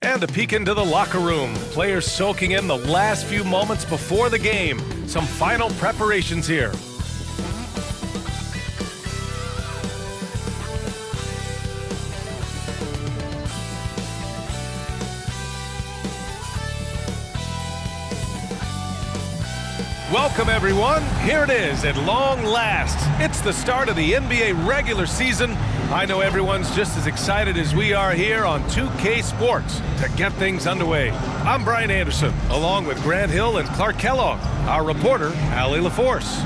And a peek into the locker room. Players soaking in the last few moments before the game. Some final preparations here. Welcome, everyone. Here it is at long last. It's the start of the NBA regular season. I know everyone's just as excited as we are here on 2K Sports to get things underway. I'm Brian Anderson, along with Grant Hill and Clark Kellogg, our reporter, Allie LaForce.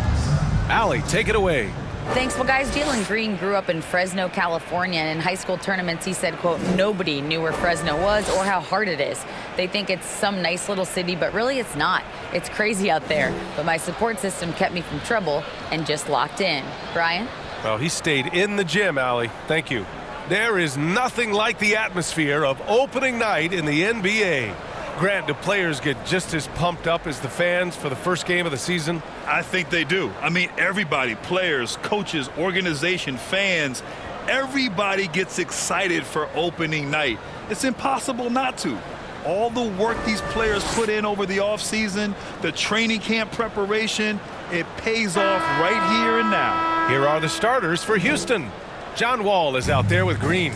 Allie, take it away. Thanks. Well, guys, Jalen Green grew up in Fresno, California, and in high school tournaments, he said, quote, nobody knew where Fresno was or how hard it is. They think it's some nice little city, but really it's not. It's crazy out there. But my support system kept me from trouble and just locked in. Brian? Well, he stayed in the gym, Allie. Thank you. There is nothing like the atmosphere of opening night in the NBA. Grant, do players get just as pumped up as the fans for the first game of the season? I think they do. I mean, everybody, players, coaches, organization, fans, everybody gets excited for opening night. It's impossible not to. All the work these players put in over the offseason, the training camp preparation, it pays off right here and now. Here are the starters for Houston. John Wall is out there with Green.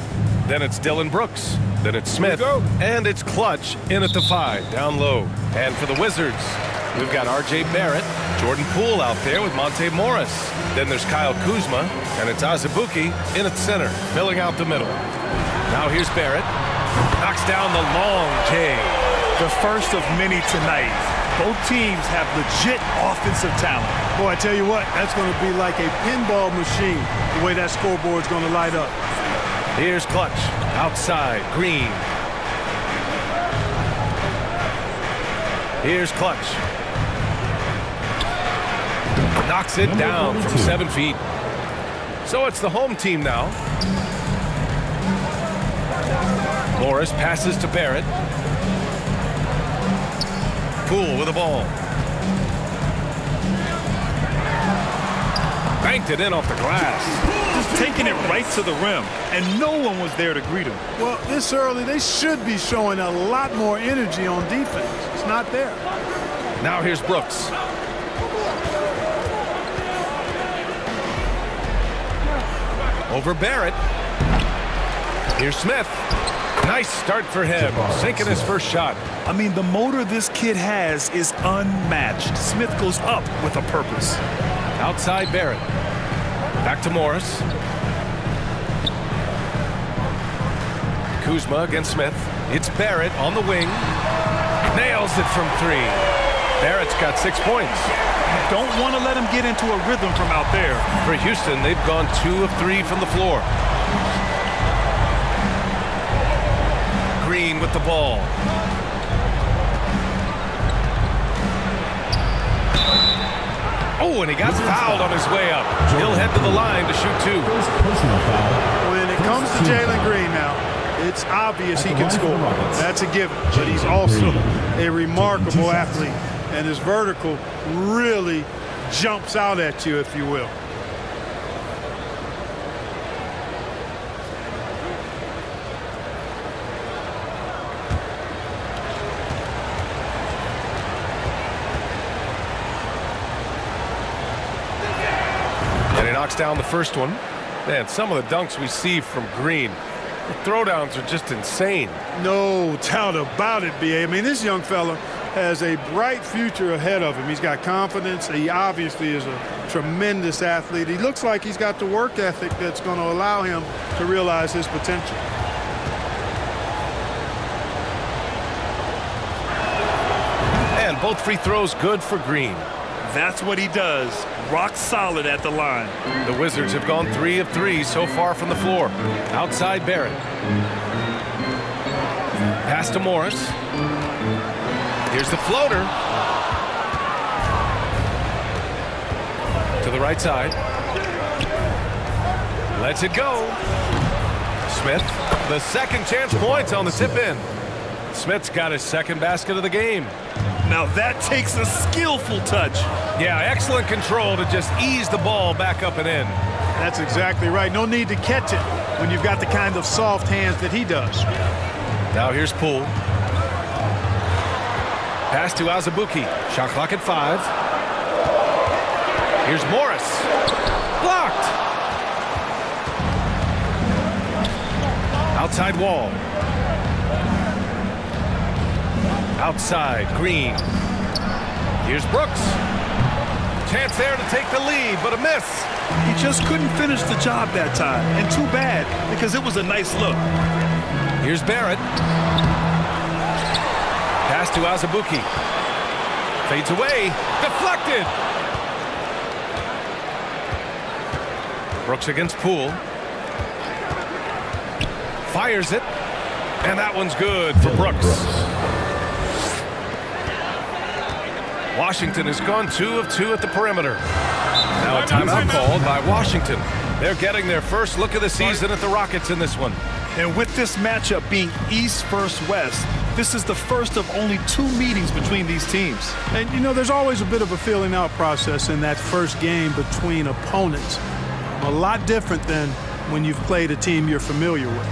Then it's Dillon Brooks. Then it's Smith. And it's Clutch in at the 5, down low. And for the Wizards, we've got R.J. Barrett, Jordan Poole out there with Monte Morris. Then there's Kyle Kuzma, and it's Azubuike in at center, filling out the middle. Now here's Barrett. Knocks down the long J. The first of many tonight. Both teams have legit offensive talent. Boy, I tell you what, that's going to be like a pinball machine, the way that scoreboard's going to light up. Here's Clutch. Outside, Green. Here's Clutch. Knocks it down from 7 feet. So it's the home team now. Morris passes to Barrett. Poole with the ball. Banked it in off the glass. Just taking it right to the rim, and no one was there to greet him. Well, this early, they should be showing a lot more energy on defense. It's not there. Now here's Brooks. Over Barrett. Here's Smith. Nice start for him, sinking his first shot. I mean, the motor this kid has is unmatched. Smith goes up with a purpose. Outside Barrett. Back to Morris. Kuzma against Smith. It's Barrett on the wing. Nails it from 3. Barrett's got 6 points. You don't want to let him get into a rhythm from out there. For Houston, they've gone 2 of 3 from the floor. Green with the ball. Oh, and he got fouled on his way up. He'll head to the line to shoot 2. When it comes to Jalen Green now, it's obvious he can score. That's a given. But he's also a remarkable athlete. And his vertical really jumps out at you, if you will. Knocks down the first one. Man, some of the dunks we see from Green, the throwdowns are just insane. No doubt about it, B.A. I mean, this young fella has a bright future ahead of him. He's got confidence. He obviously is a tremendous athlete. He looks like he's got the work ethic that's going to allow him to realize his potential. And both free throws good for Green. That's what he does. Rock solid at the line. The Wizards have gone 3 of 3 so far from the floor. Outside Barrett. Pass to Morris. Here's the floater. To the right side. Lets it go. Smith, the second chance points on the tip in. Smith's got his second basket of the game. Now that takes a skillful touch. Yeah, excellent control to just ease the ball back up and in. That's exactly right. No need to catch it when you've got the kind of soft hands that he does. Now here's Poole. Pass to Azubuike. Shot clock at 5. Here's Morris. Blocked. Outside Wall. Outside Green. Here's Brooks. Chance there to take the lead, but a miss. He just couldn't finish the job that time, and too bad, because it was a nice look. Here's Barrett. Pass to Azubuike. Fades away. Deflected. Brooks against Poole. Fires it. And that one's good for Brooks. Washington has gone 2 of 2 at the perimeter. Now a timeout called by Washington. They're getting their first look of the season at the Rockets in this one. And with this matchup being East versus West, this is the first of only 2 meetings between these teams. And, you know, there's always a bit of a feeling out process in that first game between opponents. A lot different than when you've played a team you're familiar with.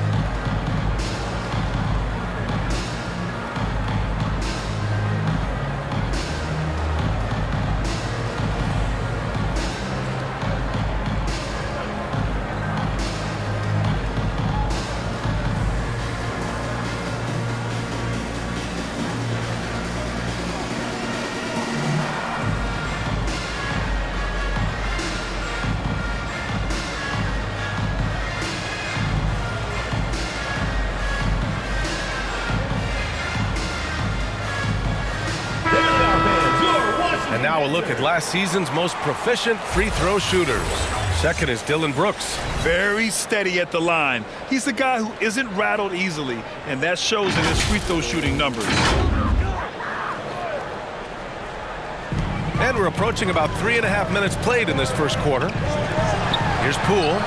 And now a look at last season's most proficient free throw shooters. Second is Dillon Brooks. Very steady at the line. He's the guy who isn't rattled easily, and that shows in his free throw shooting numbers. And we're approaching about 3.5 minutes played in this first quarter. Here's Poole.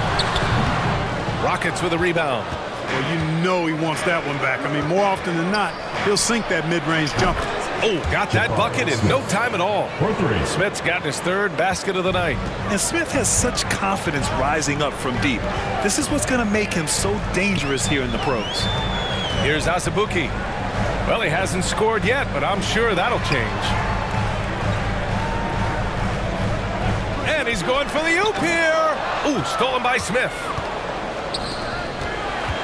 Rockets with a rebound. Well, you know he wants that one back. I mean, more often than not, he'll sink that mid-range jumper. Oh, got that bucket in no time at all. Smith's gotten his 3rd basket of the night. And Smith has such confidence rising up from deep. This is what's going to make him so dangerous here in the pros. Here's Azubuike. Well, he hasn't scored yet, but I'm sure that'll change. And he's going for the oop here. Ooh, stolen by Smith.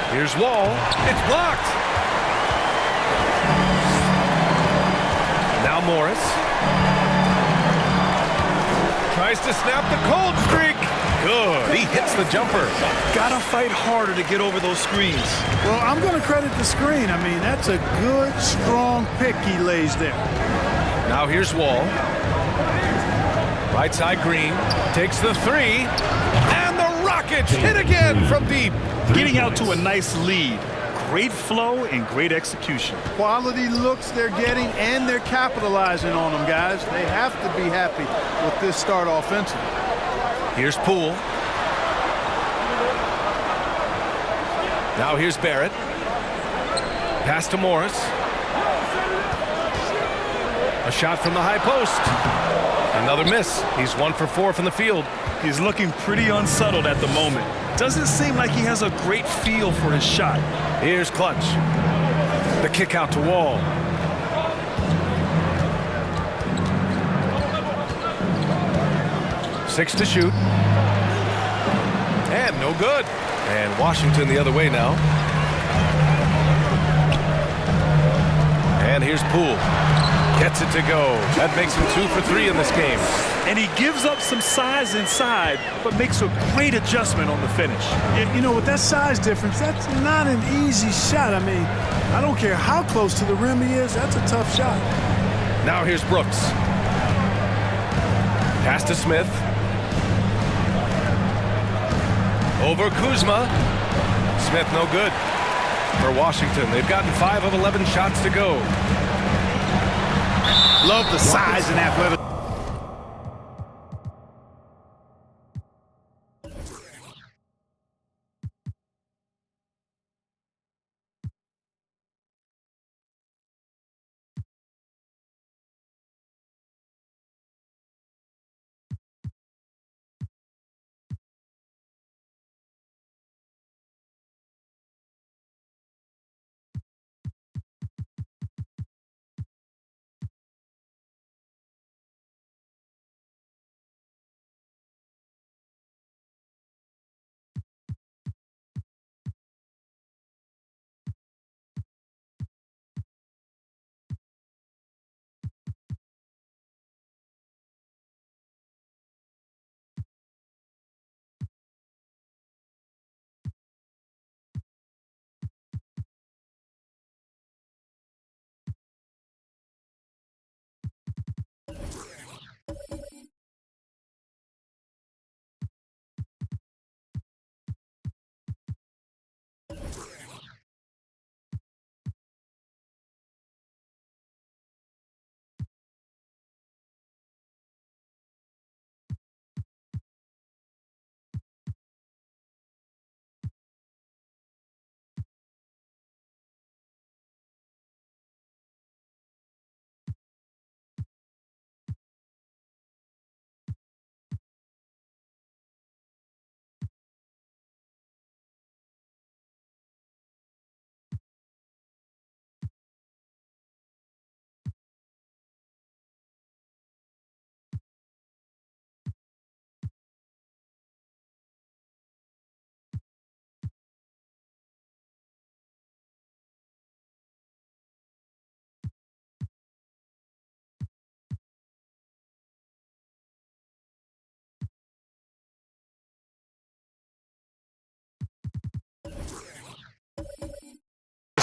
Here's Wall. It's blocked. Now Morris. Tries to snap the cold streak. Good. He hits the jumper. Gotta fight harder to get over those screens. Well, I'm going to credit the screen. I mean, that's a good, strong pick he lays there. Now here's Wall. Right side Green. Takes the 3. And the Rockets hit again from deep. Getting out to a nice lead. Great flow and great execution. Quality looks they're getting, and they're capitalizing on them, guys. They have to be happy with this start offensively. Here's Poole. Now here's Barrett. Pass to Morris. A shot from the high post. Another miss. He's 1 for 4 from the field. He's looking pretty unsettled at the moment. Doesn't seem like he has a great feel for his shot. Here's Clutch. The kick out to Wall. Six to shoot. And no good. And Washington the other way now. And here's Poole. Gets it to go. That makes him 2 for 3 in this game. And he gives up some size inside, but makes a great adjustment on the finish. You know, with that size difference, that's not an easy shot. I mean, I don't care how close to the rim he is, that's a tough shot. Now here's Brooks. Pass to Smith. Over Kuzma. Smith no good. For Washington, they've gotten 5 of 11 shots to go. Love the size and athleticism.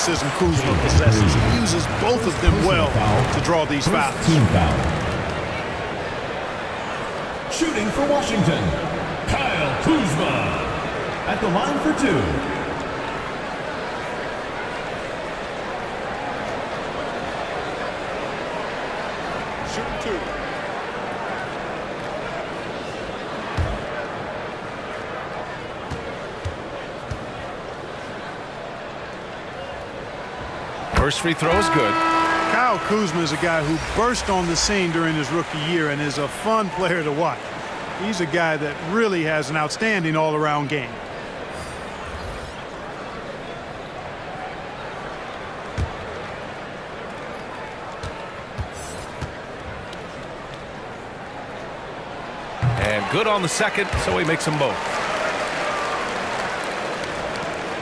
athleticism Kuzma possesses. He uses both of them well to draw these fouls. Team foul. Shooting for Washington, Kyle Kuzma. At the line for two. Shooting two. First free throw is good. Kyle Kuzma is a guy who burst on the scene during his rookie year and is a fun player to watch. He's a guy that really has an outstanding all-around game. And good on the second, so he makes them both.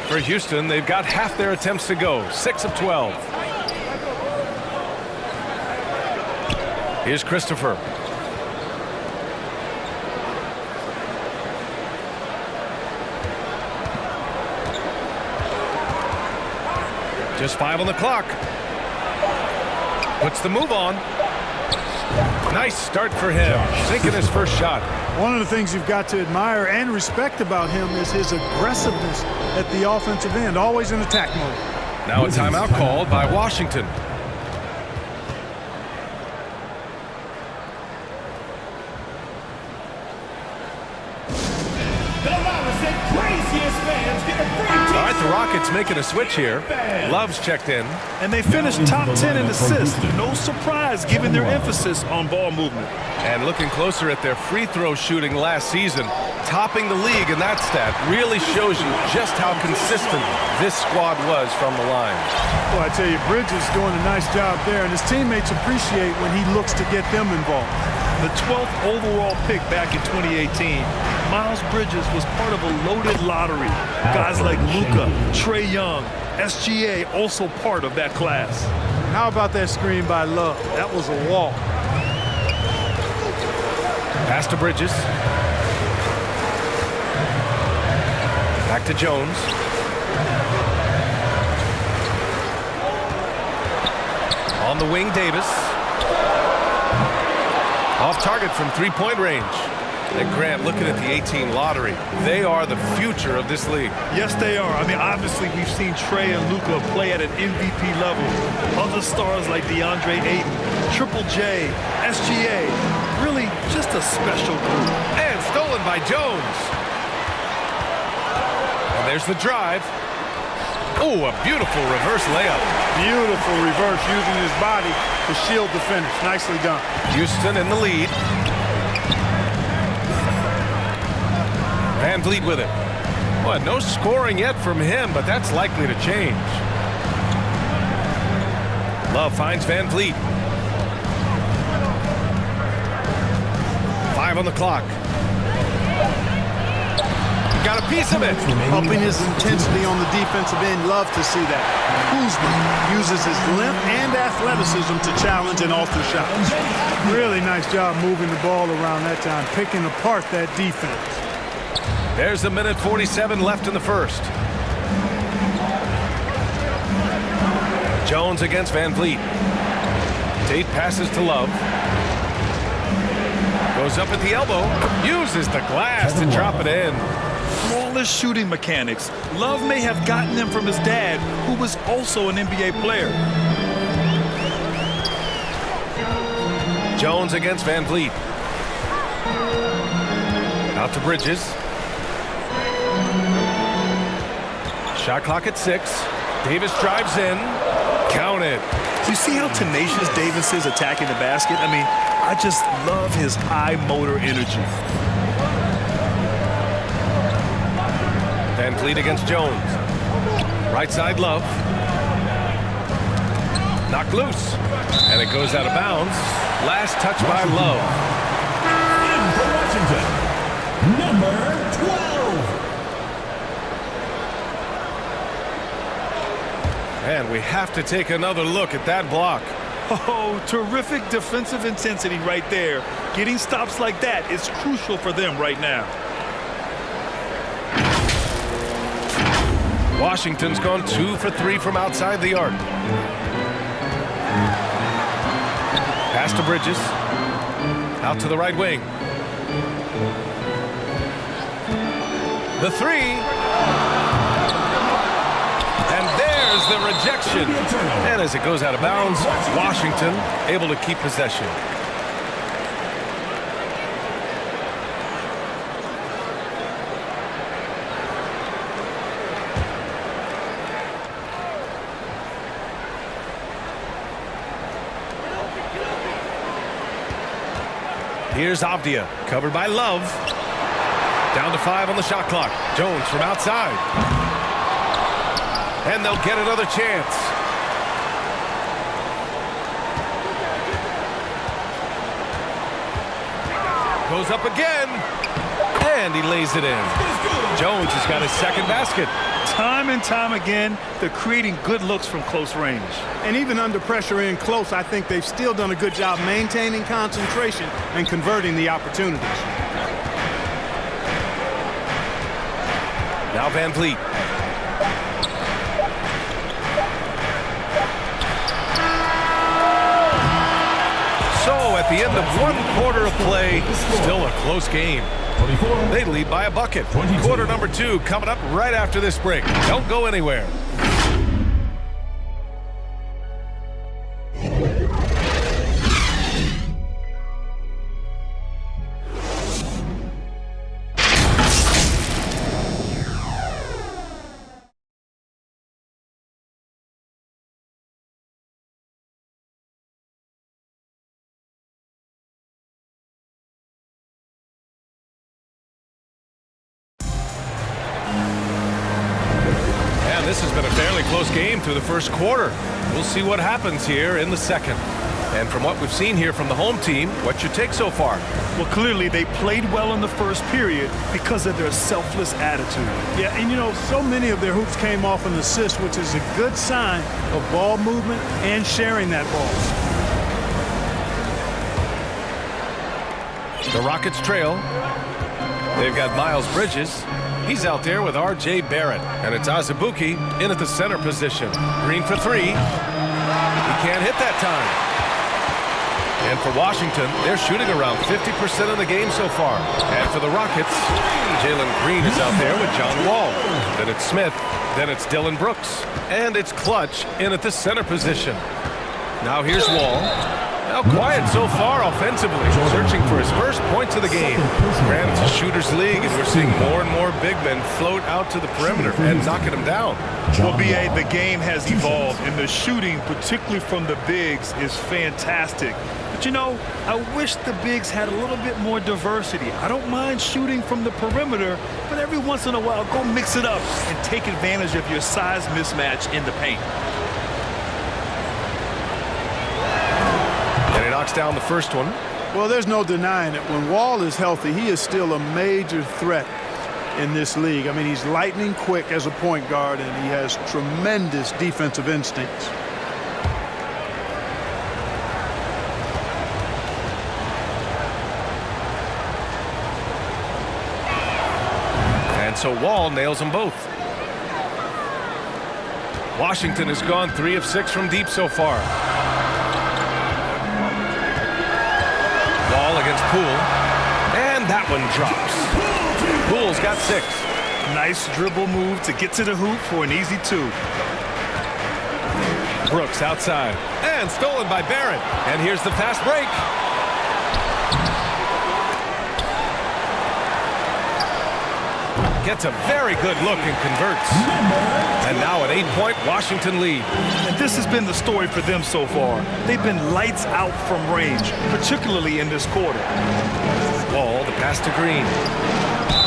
For Houston, they've got half their attempts to go, 6 of 12. Here's Christopher. Just 5 on the clock. Puts the move on. Nice start for him, sinking his first shot. One of the things you've got to admire and respect about him is his aggressiveness at the offensive end, always in attack mode. Now a timeout called by Washington. All right, the Rockets making a switch here. Love's checked in. And they finished top 10 in assists. No surprise given their emphasis on ball movement. And looking closer at their free throw shooting last season, topping the league in that stat really shows you just how consistent this squad was from the line. Well, I tell you, Bridges doing a nice job there, and his teammates appreciate when he looks to get them involved. The 12th overall pick back in 2018, Miles Bridges was part of a loaded lottery. Guys like Luka, Trae Young, SGA also part of that class. How about that screen by Love? That was a walk. Pass to Bridges. Back to Jones. On the wing, Davis. Off target from three-point range. And Grant, looking at the 18 lottery, they are the future of this league. Yes, they are. I mean, obviously, we've seen Trae and Luka play at an MVP level. Other stars like DeAndre Ayton, Triple J, SGA, really just a special group. And stolen by Jones. And there's the drive. Oh, a beautiful reverse layup. Beautiful reverse using his body to shield the finish. Nicely done. Houston in the lead. Van Vliet with it. Well, no scoring yet from him, but that's likely to change. Love finds Van Vliet. 5 on the clock. Got a piece of it. Upping his intensity on the defensive end. Love to see that. Kuzma uses his length and athleticism to challenge and alter shots. Really nice job moving the ball around that time, picking apart that defense. There's a minute 47 left in the first. Jones against Van Vliet. Tate passes to Love. Goes up at the elbow. Uses the glass to drop it in. Flawless shooting mechanics. Love may have gotten them from his dad, who was also an NBA player. Jones against Van Vliet. Out to Bridges. Shot clock at 6. Davis drives in. Count it. Do you see how tenacious Davis is attacking the basket? I mean, I just love his high motor energy. Van Vliet against Jones. Right side, Love. Knocked loose. And it goes out of bounds. Last touch by Love. In for Washington, number 12. And we have to take another look at that block. Oh, terrific defensive intensity right there. Getting stops like that is crucial for them right now. Washington's gone 2 for 3 from outside the arc. Pass to Bridges. Out to the right wing. The three. And there's the rejection. And as it goes out of bounds, Washington able to keep possession. Here's Avdia, covered by Love. Down to 5 on the shot clock. Jones from outside. And they'll get another chance. Goes up again. And he lays it in. Jones has got his second basket. Time and time again, they're creating good looks from close range. And even under pressure in close, I think they've still done a good job maintaining concentration and converting the opportunities. Now Van Vliet. So at the end of 1 quarter of play, still a close game. They lead by a bucket. Quarter number 2 coming up right after this break. Don't go anywhere. This has been a fairly close game through the first quarter. We'll see what happens here in the second. And from what we've seen here from the home team, what's your take so far? Well, clearly they played well in the first period because of their selfless attitude. Yeah, and you know, so many of their hoops came off an assist, which is a good sign of ball movement and sharing that ball. The Rockets trail. They've got Miles Bridges. He's out there with R.J. Barrett. And it's Azubuike in at the center position. Green for 3. He can't hit that time. And for Washington, they're shooting around 50% of the game so far. And for the Rockets, Jalen Green is out there with John Wall. Then it's Smith. Then it's Dylan Brooks. And it's Clutch in at the center position. Now here's Wall. Now quiet so far offensively, searching for his first points of the game. Granted, it's a shooter's league, and we're seeing more and more big men float out to the perimeter and knocking them down. Well, B.A., the game has evolved, and the shooting, particularly from the bigs, is fantastic. But, you know, I wish the bigs had a little bit more diversity. I don't mind shooting from the perimeter, but every once in a while, go mix it up and take advantage of your size mismatch in the paint. And he knocks down the first one. Well, there's no denying it. When Wall is healthy, he is still a major threat in this league. I mean, he's lightning quick as a point guard, and he has tremendous defensive instincts. And so Wall nails them both. Washington has gone 3 of 6 from deep so far. Wall against Poole. And that one drops. Poole's got 6. Nice dribble move to get to the hoop for an easy 2. Brooks outside. And stolen by Barrett. And here's the fast break. Gets a very good look and converts. And now an 8-point Washington lead. And this has been the story for them so far. They've been lights out from range, particularly in this quarter. Wall, the pass to Green.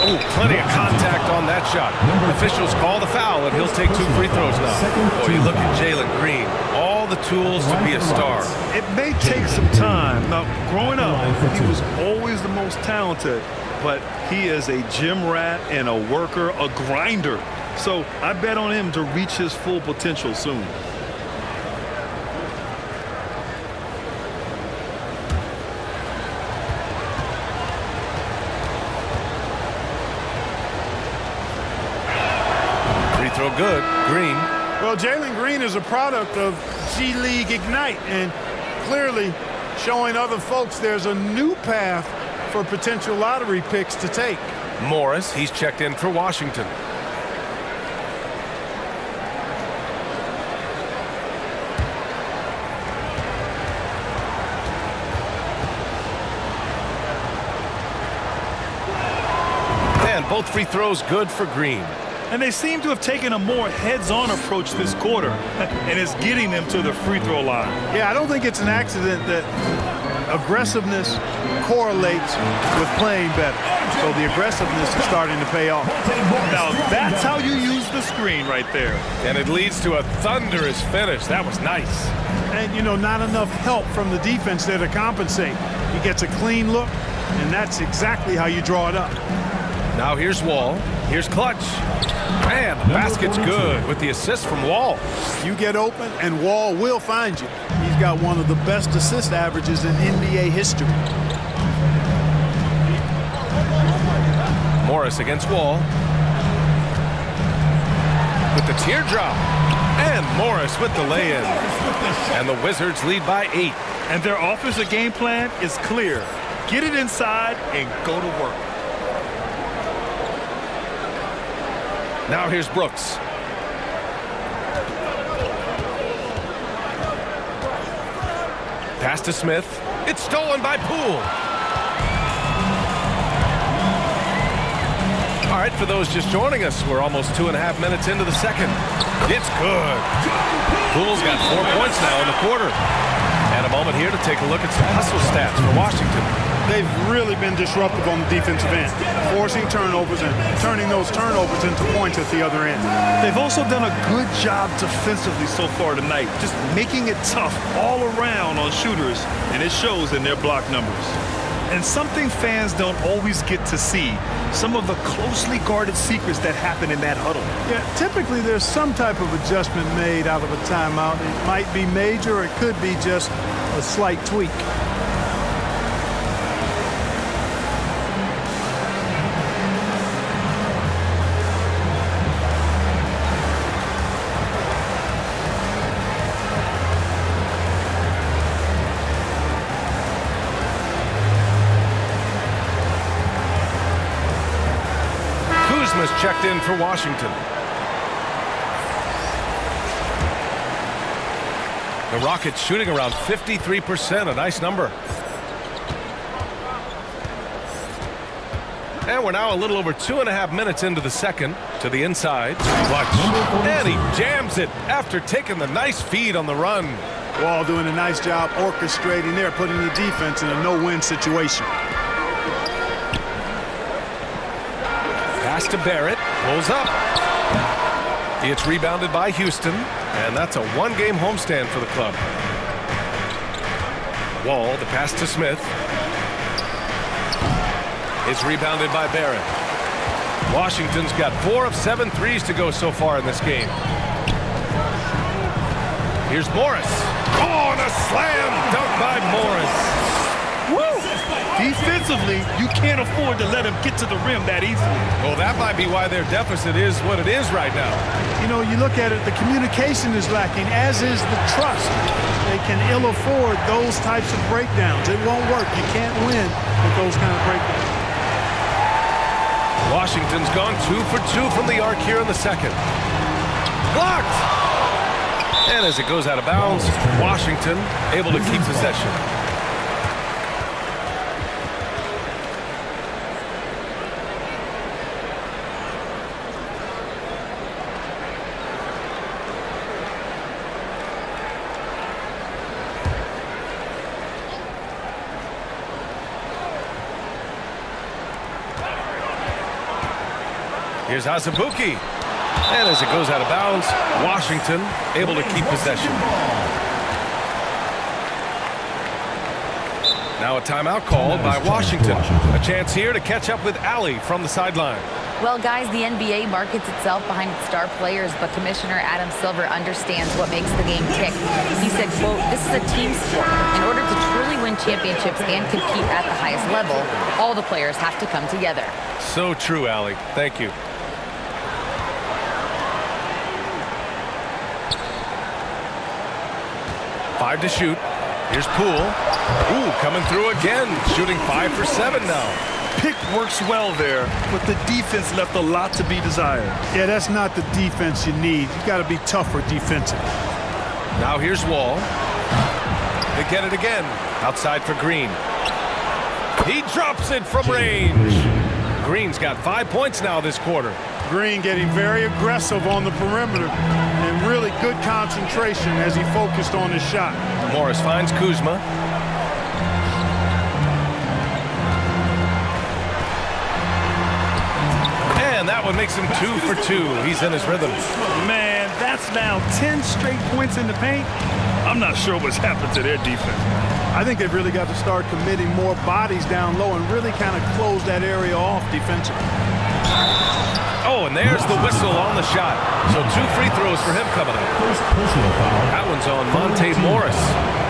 Oh, plenty of contact on that shot. Officials call the foul, and he'll take 2 free throws now. Boy, you look at Jalen Green. All the tools to be a star. It may take some time. Now, growing up, he was always the most talented, but he is a gym rat and a worker, a grinder. So I bet on him to reach his full potential soon. no good. Green. Well, Jalen Green is a product of G League Ignite and clearly showing other folks there's a new path for potential lottery picks to take. Morris, he's checked in for Washington. And both free throws good for Green. And they seem to have taken a more heads-on approach this quarter, and it's getting them to the free throw line. Yeah, I don't think it's an accident that aggressiveness correlates with playing better. So the aggressiveness is starting to pay off. Now that's how you use the screen right there. And it leads to a thunderous finish. That was nice. And, you know, not enough help from the defense there to compensate. He gets a clean look, and that's exactly how you draw it up. Now here's Wall. Here's Clutch. And the basket's good with the assist from Wall. You get open, and Wall will find you. He's got one of the best assist averages in NBA history. Morris against Wall. With the teardrop. And Morris with the lay-in. And the Wizards lead by 8. And their offensive game plan is clear. Get it inside and go to work. Now here's Brooks. Pass to Smith. It's stolen by Poole. All right, for those just joining us, we're almost 2.5 minutes into the second. It's good. Poole's got 4 points now in the quarter. And a moment here to take a look at some hustle stats for Washington. They've really been disruptive on the defensive end, forcing turnovers and turning those turnovers into points at the other end. They've also done a good job defensively so far tonight, just making it tough all around on shooters, and it shows in their block numbers. And something fans don't always get to see, some of the closely guarded secrets that happen in that huddle. Yeah, typically there's some type of adjustment made out of a timeout. It might be major, or it could be just a slight tweak. Kuzma's checked in for Washington. The Rockets shooting around 53%, a nice number. And we're now a little over 2.5 minutes into the second. To the inside. Clutch. And he jams it after taking the nice feed on the run. Wall doing a nice job orchestrating there, putting the defense in a no-win situation. Pass to Barrett. Pulls up. It's rebounded by Houston. And that's a one-game homestand for the club. Wall, the pass to Smith. It's rebounded by Barrett. Washington's got 4 of 7 threes to go so far in this game. Here's Morris. Oh, and a slam dunk by Morris. Woo! Defensively, you can't afford to let him get to the rim that easily. Well, that might be why their deficit is what it is right now. You know, you look at it, the communication is lacking, as is the trust. They can ill afford those types of breakdowns. It won't work. You can't win with those kind of breakdowns. Washington's gone 2 for 2 from the arc here in the second. Blocked! And as it goes out of bounds, Washington able to keep possession. Here's Azubuike. And as it goes out of bounds, Washington able to keep possession. Now a timeout called by Washington. A chance here to catch up with Allie from the sideline. Well, guys, the NBA markets itself behind its star players, but Commissioner Adam Silver understands what makes the game tick. He said, quote, "This is a team sport. In order to truly win championships and compete at the highest level, all the players have to come together." So true, Allie. Thank you. 5 to shoot. Here's Poole. Ooh, coming through again. Shooting 5 for 7 now. Pick works well there, but the defense left a lot to be desired. Yeah, that's not the defense you need. You got to be tougher defensively. Now here's Wall. They get it again. Outside for Green. He drops it from range. Green's got 5 points now this quarter. Green getting very aggressive on the perimeter and really good concentration as he focused on his shot. Morris finds Kuzma. And that one makes him 2 for 2. He's in his rhythm. Man, that's now 10 straight points in the paint. I'm not sure what's happened to their defense. I think they've really got to start committing more bodies down low and really kind of close that area off defensively. Oh, and there's the whistle on the shot. So 2 free throws for him coming up. First personal foul. That one's on Monte Morris.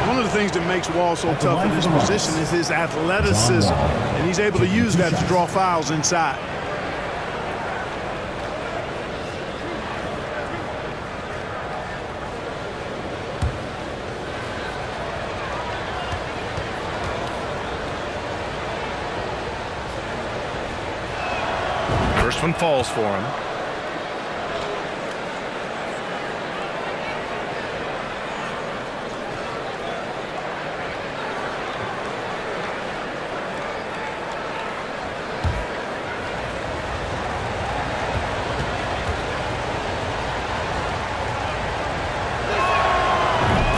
One of the things that makes Wall so tough in this position is his athleticism, and he's able to use that to draw fouls inside. First one falls for him.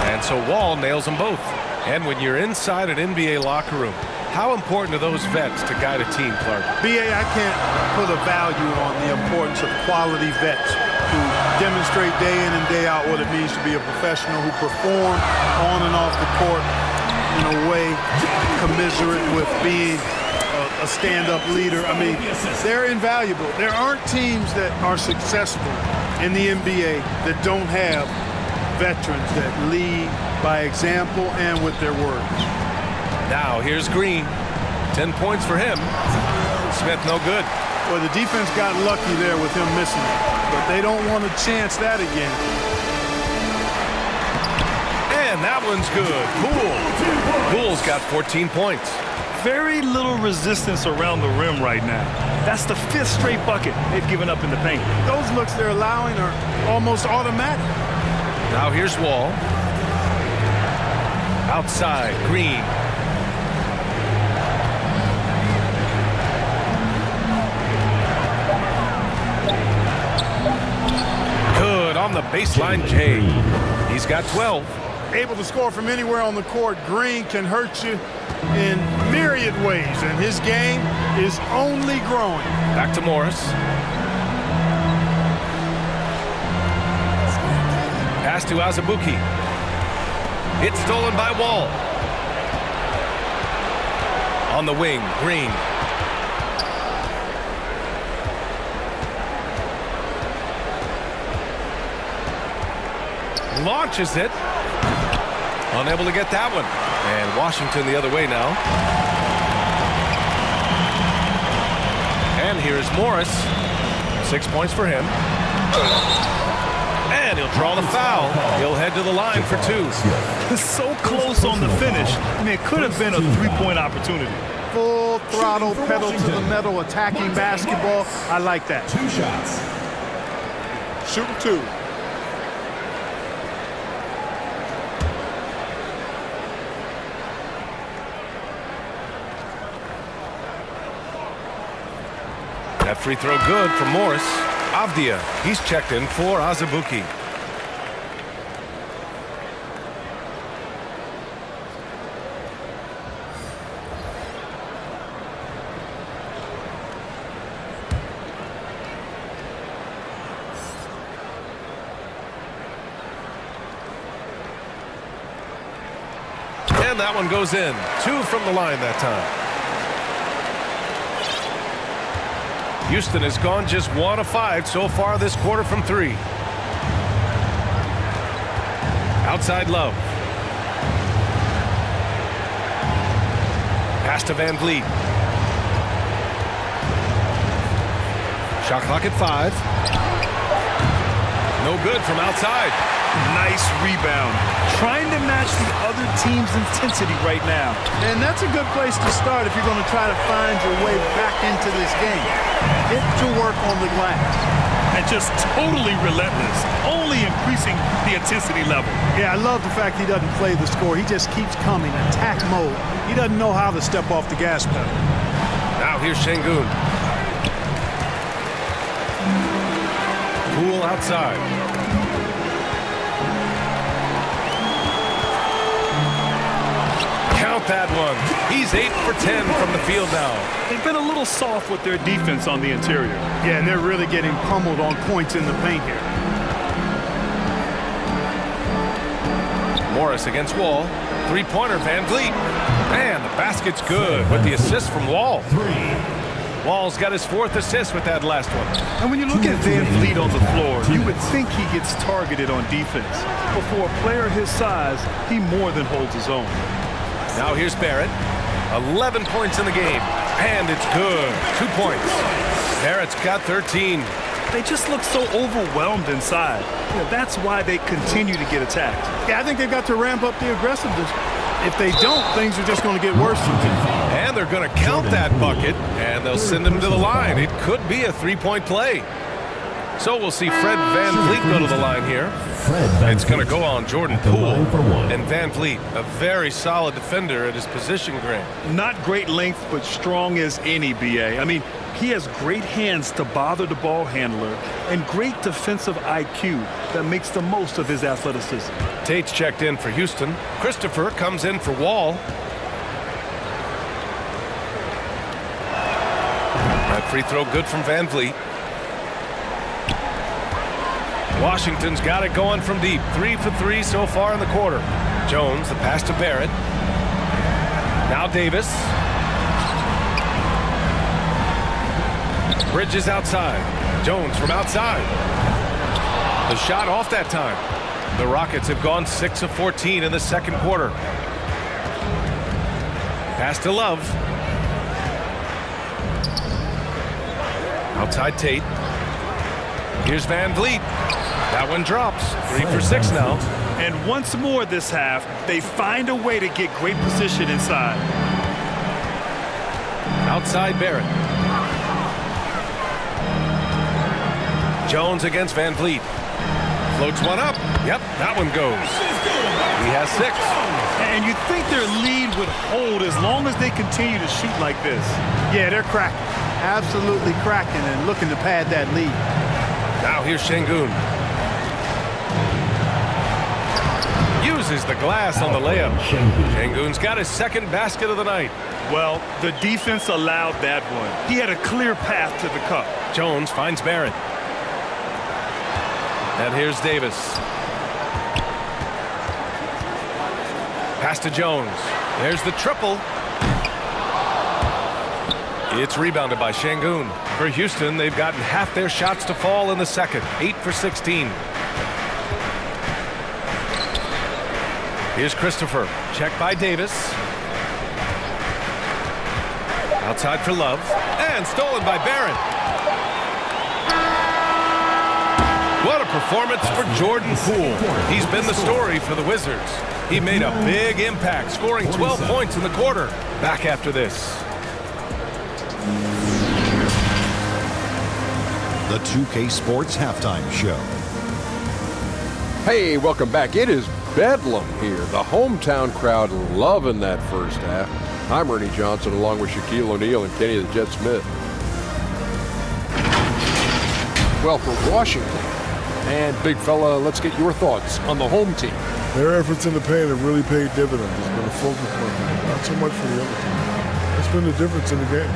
And so Wall nails them both. And when you're inside an NBA locker room, how important are those vets to guide a team, Clark? B.A., I can't put a value on the importance of quality vets who demonstrate day in and day out what it means to be a professional, who perform on and off the court in a way commiserate with being a stand-up leader. I mean, they're invaluable. There aren't teams that are successful in the NBA that don't have veterans that lead by example and with their words. Now here's Green. 10 points for him. Smith no good. Well, the defense got lucky there with him missing it, but they don't want to chance that again. And that one's good. Poole. Poole's got 14 points. Very little resistance around the rim right now. That's the 5th straight bucket they've given up in the paint. Those looks they're allowing are almost automatic. Now here's Wall. Outside, Green. Good on the baseline, Jay. He's got 12. Able to score from anywhere on the court. Green can hurt you in myriad ways, and his game is only growing. Back to Morris. Pass to Azubuike. It's stolen by Wall. On the wing, Green. Launches it. Unable to get that one. And Washington the other way now. And here's Morris. 6 points for him. And he'll draw the foul. He'll head to the line for 2. So close on the finish. I mean, it could have been a 3-point opportunity. Full throttle, pedal to the metal, attacking basketball. I like that. 2 shots. Shooting 2. That free throw good for Morris. Avdia, he's checked in for Azubuike. And that one goes in. 2 from the line that time. Houston has gone just 1 of 5 so far this quarter from 3. Outside Love. Pass to Van Vliet. Shot clock at 5. No good from outside. Nice rebound. Trying to match match the other team's intensity right now. And that's a good place to start if you're going to try to find your way back into this game. Get to work on the glass. And just totally relentless, only increasing the intensity level. Yeah, I love the fact he doesn't play the score. He just keeps coming, attack mode. He doesn't know how to step off the gas pedal. Now here's Şengün. Poole outside. Count that one. He's 8 for 10 from the field now. They've been a little soft with their defense on the interior. Yeah, and they're really getting pummeled on points in the paint here. Morris against Wall. Three-pointer, Van Vliet. Man, the basket's good with the assist from Wall. Wall's got his 4th assist with that last one. And when you look at Van Vliet on the floor, you would think he gets targeted on defense. But for a player his size, he more than holds his own. Now here's Barrett. 11 points in the game. And it's good. 2 points. Barrett's got 13. They just look so overwhelmed inside. That's why they continue to get attacked. Yeah, I think they've got to ramp up the aggressiveness. If they don't, things are just going to get worse from here. And they're going to count that bucket, and they'll send him to the line. It could be a 3-point play. So we'll see Fred Van Vliet go to the line here. It's going to go on Jordan Poole. And Van Vliet, a very solid defender at his position, Grant. Not great length, but strong as any, B.A. I mean, he has great hands to bother the ball handler and great defensive IQ that makes the most of his athleticism. Tate's checked in for Houston. Christopher comes in for Wall. That free throw good from Van Vliet. Washington's got it going from deep. 3 for 3 so far in the quarter. Jones, the pass to Barrett. Now Davis. Bridges outside. Jones from outside. The shot off that time. The Rockets have gone 6 of 14 in the second quarter. Pass to Love. Outside Tate. Here's Van Vliet. That one drops. 3 for 6 now. And once more this half, they find a way to get great position inside. Outside Barrett. Jones against Van Vliet. Floats one up. Yep, that one goes. He has 6. And you think their lead would hold as long as they continue to shoot like this. Yeah, they're cracking. Absolutely cracking and looking to pad that lead. Now here's Şengün. Uses the glass on the layup. Şengün's got his 2nd basket of the night. Well, the defense allowed that one. He had a clear path to the cup. Jones finds Barrett. And here's Davis. Pass to Jones. There's the triple. It's rebounded by Şengün. For Houston, they've gotten half their shots to fall in the second. 8 for 16. Here's Christopher. Checked by Davis. Outside for Love. And stolen by Barrett. What a performance for Jordan Poole. He's been the story for the Wizards. He made a big impact, scoring 12 points in the quarter. Back after this. The 2K Sports Halftime Show. Hey, welcome back. It is bedlam here. The hometown crowd loving that first half. I'm Ernie Johnson along with Shaquille O'Neal and Kenny the Jet Smith. Well, for Washington, and big fella, let's get your thoughts on the home team. Their efforts in the paint have really paid dividends. It's been a focal point, not so much for the other team. That's been the difference in the game.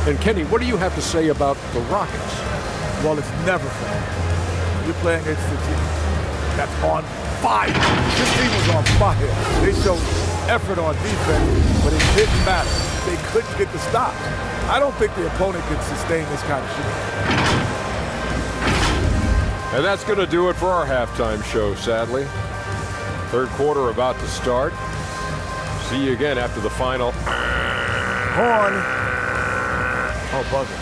And Kenny, what do you have to say about the Rockets? Well, it's never fun. You're playing against the team that's on fire. This team was on fire. They showed effort on defense, but it didn't matter. They couldn't get the stops. I don't think the opponent can sustain this kind of shooting. And that's going to do it for our halftime show, sadly. Third quarter about to start. See you again after the final. Horn. Oh, buzzer.